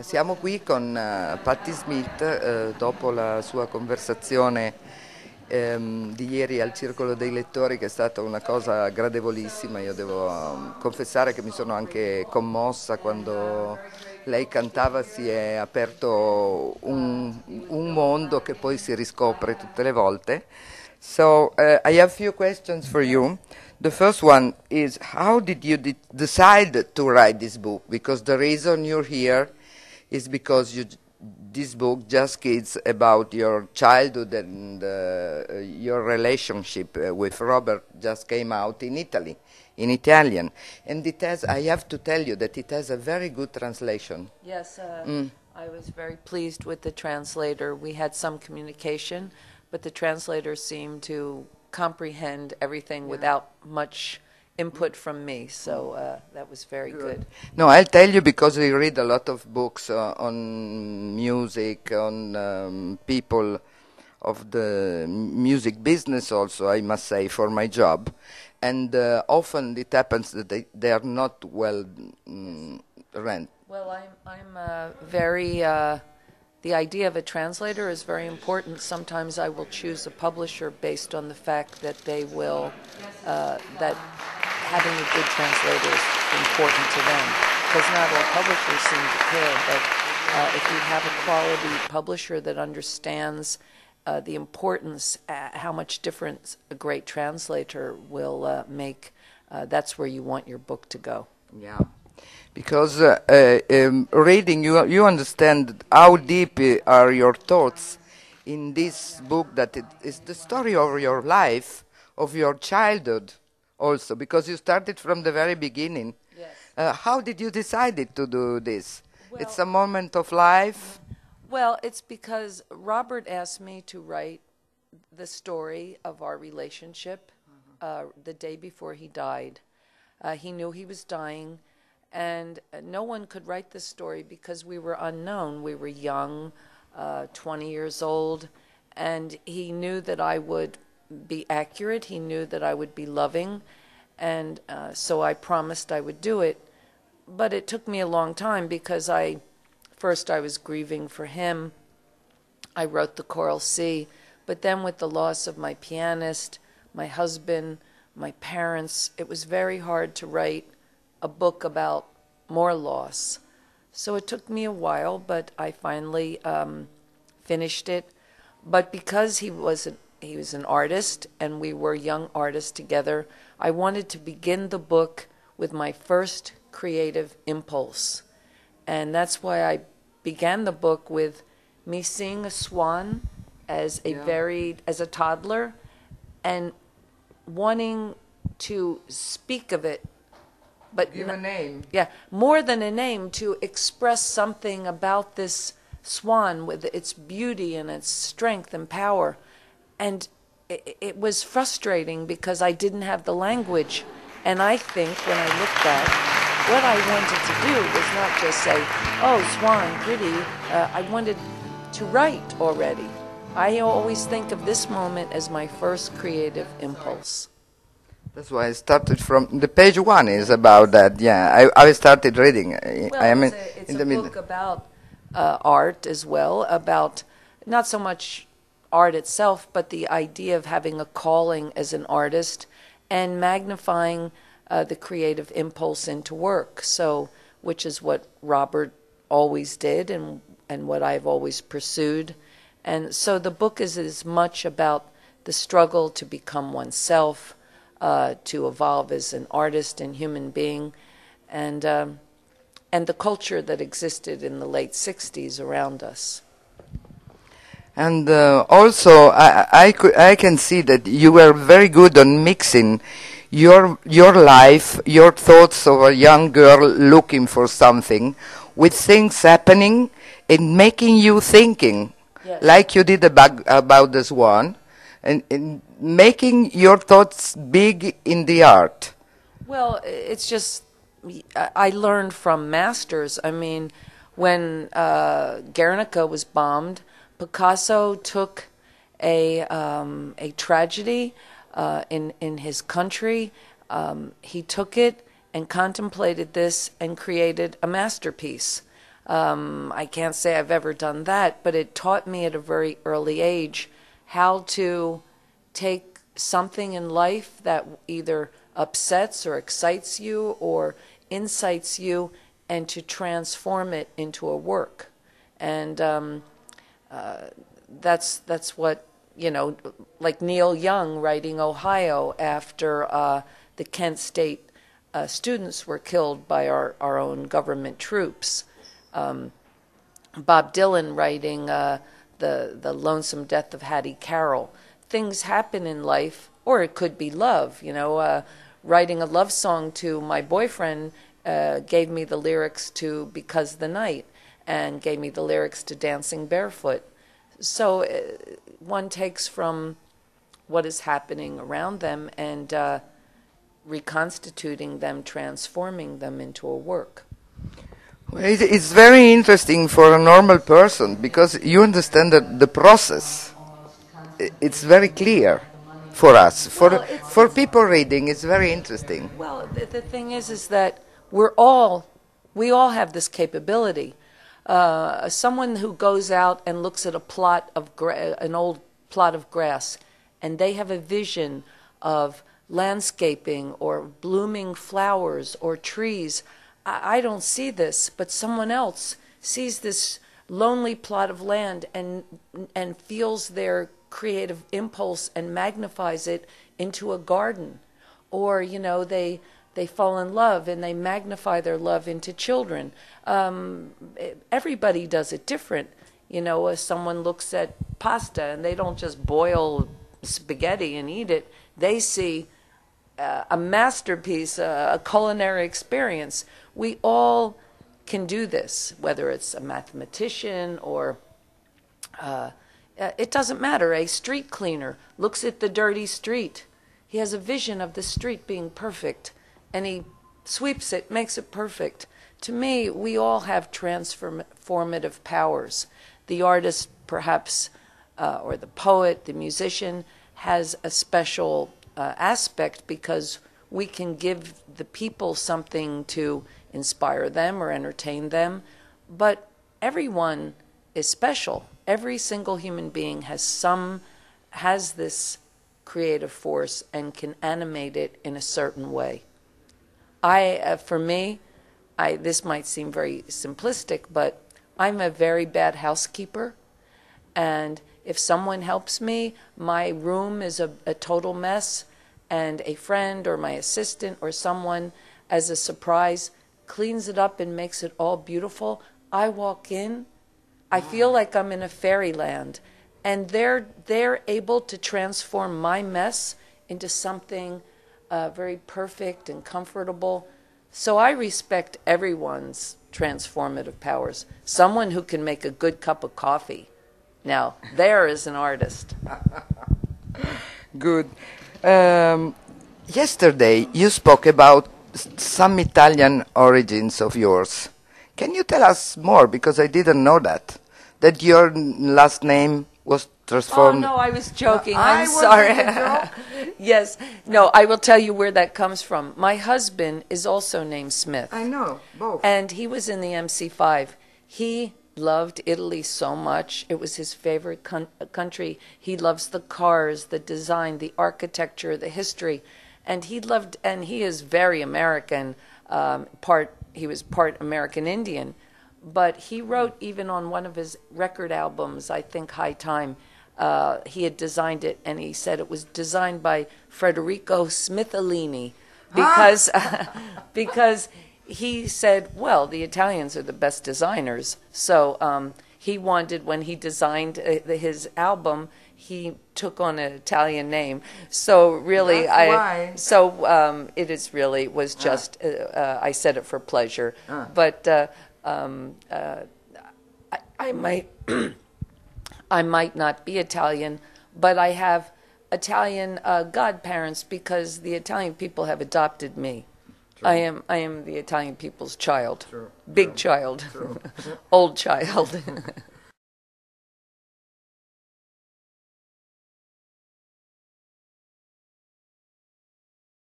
Siamo qui con Patti Smith dopo la sua conversazione di ieri al Circolo dei Lettori, che è stata una cosa gradevolissima. Io devo confessare che mi sono anche commossa quando lei cantava. Si è aperto un mondo che poi si riscopre tutte le volte. So I have a few questions for you. The first one is, how did you decide to write this book? Because the reason you're here is because this book just kids about your childhood, and your relationship with Robert just came out in Italy, in Italian. And it has, I have to tell you that it has a very good translation. Yes, I was very pleased with the translator. We had some communication, but the translator seemed to comprehend everything without much input from me, so that was very good. No, I'll tell you, because I read a lot of books on music, on people of the music business also, I must say, for my job. And often it happens that they are not well read. Well, I'm very... the idea of a translator is very important. Sometimes I will choose a publisher based on the fact that they will, that having a good translator is important to them, because not all publishers seem to care, but if you have a quality publisher that understands the importance, how much difference a great translator will make, that's where you want your book to go. Yeah. Because reading, you understand how deep are your thoughts in this book, that it is the story of your life, of your childhood also, because you started from the very beginning. Yes. How did you decide to do this? Well, it's a moment of life? Well, it's because Robert asked me to write the story of our relationship the day before he died. He knew he was dying. And no one could write this story because we were unknown. We were young, 20 years old, and he knew that I would be accurate. He knew that I would be loving, and so I promised I would do it. But it took me a long time, because first I was grieving for him. I wrote the Choral C, but then with the loss of my pianist, my husband, my parents, it was very hard to write a book about more loss. So it took me a while, but I finally finished it. But because he was an artist, and we were young artists together, I wanted to begin the book with my first creative impulse. And that's why I began the book with me seeing a swan as a toddler, and wanting to speak of it. But give a name. Yeah, more than a name, to express something about this swan with its beauty and its strength and power. And it was frustrating because I didn't have the language. And I think when I look back, what I wanted to do was not just say, oh, swan, pretty. I wanted to write already. I always think of this moment as my first creative impulse. That's why I started from the page one is about that. Yeah, I started reading. Well, it's a book about art as well, about not so much art itself, but the idea of having a calling as an artist and magnifying the creative impulse into work. So, which is what Robert always did, and what I've always pursued. And so the book is as much about the struggle to become oneself, to evolve as an artist and human being, and the culture that existed in the late 60s around us. And also, I can see that you were very good on mixing your life, your thoughts of a young girl looking for something, with things happening and making you thinking, yes, like you did about the swan, and making your thoughts big in the art. Well, it's just, I learned from masters. I mean, when Guernica was bombed, Picasso took a tragedy in his country. He took it and contemplated this and created a masterpiece. I can't say I've ever done that, but it taught me at a very early age how to take something in life that either upsets or excites you or incites you and to transform it into a work. And that's what, you know, like Neil Young writing Ohio after the Kent State students were killed by our own government troops. Bob Dylan writing the Lonesome Death of Hattie Carroll. Things happen in life, or it could be love. You know, writing a love song to my boyfriend gave me the lyrics to Because the Night and gave me the lyrics to Dancing Barefoot. So one takes from what is happening around them and reconstituting them, transforming them into a work. It's very interesting for a normal person because you understand that the process, it's very clear for us. For people reading, it's very interesting. Well, the thing is that we all have this capability. Someone who goes out and looks at an old plot of grass, and they have a vision of landscaping or blooming flowers or trees. I don't see this, but someone else sees this lonely plot of land and feels their creative impulse and magnifies it into a garden. Or, you know, they fall in love and they magnify their love into children. Everybody does it different. You know, someone looks at pasta and they don't just boil spaghetti and eat it. They see a masterpiece, a culinary experience. We all can do this, whether it's a mathematician or it doesn't matter. A street cleaner looks at the dirty street. He has a vision of the street being perfect, and he sweeps it, makes it perfect. To me, we all have transformative powers. The artist, perhaps, or the poet, the musician, has a special aspect because we can give the people something to inspire them or entertain them. But everyone is special. Every single human being has this creative force and can animate it in a certain way. For me, this might seem very simplistic, but I'm a very bad housekeeper, and if someone helps me, my room is a total mess, and a friend or my assistant or someone, as a surprise, cleans it up and makes it all beautiful. I walk in, I feel like I'm in a fairyland, and they're able to transform my mess into something very perfect and comfortable. So I respect everyone's transformative powers. Someone who can make a good cup of coffee. Now, there is an artist. Good. Yesterday, you spoke about some Italian origins of yours. Can you tell us more? Because I didn't know that your last name was transformed. Oh, no, I was joking. I'm sorry. Yes. No, I will tell you where that comes from. My husband is also named Smith. I know, both. And he was in the MC5. He loved Italy so much. It was his favorite country. He loves the cars, the design, the architecture, the history. And he is very American. He was part American Indian. But he wrote, even on one of his record albums, I think High Time, he had designed it, and he said it was designed by Federico Smithellini because he said, well, the Italians are the best designers. So he wanted, when he designed his album, he took on an Italian name. So really, it is really was just I said it for pleasure, but I might I might not be Italian, but I have Italian godparents because the Italian people have adopted me. True. I am the Italian people's child, big child, old child.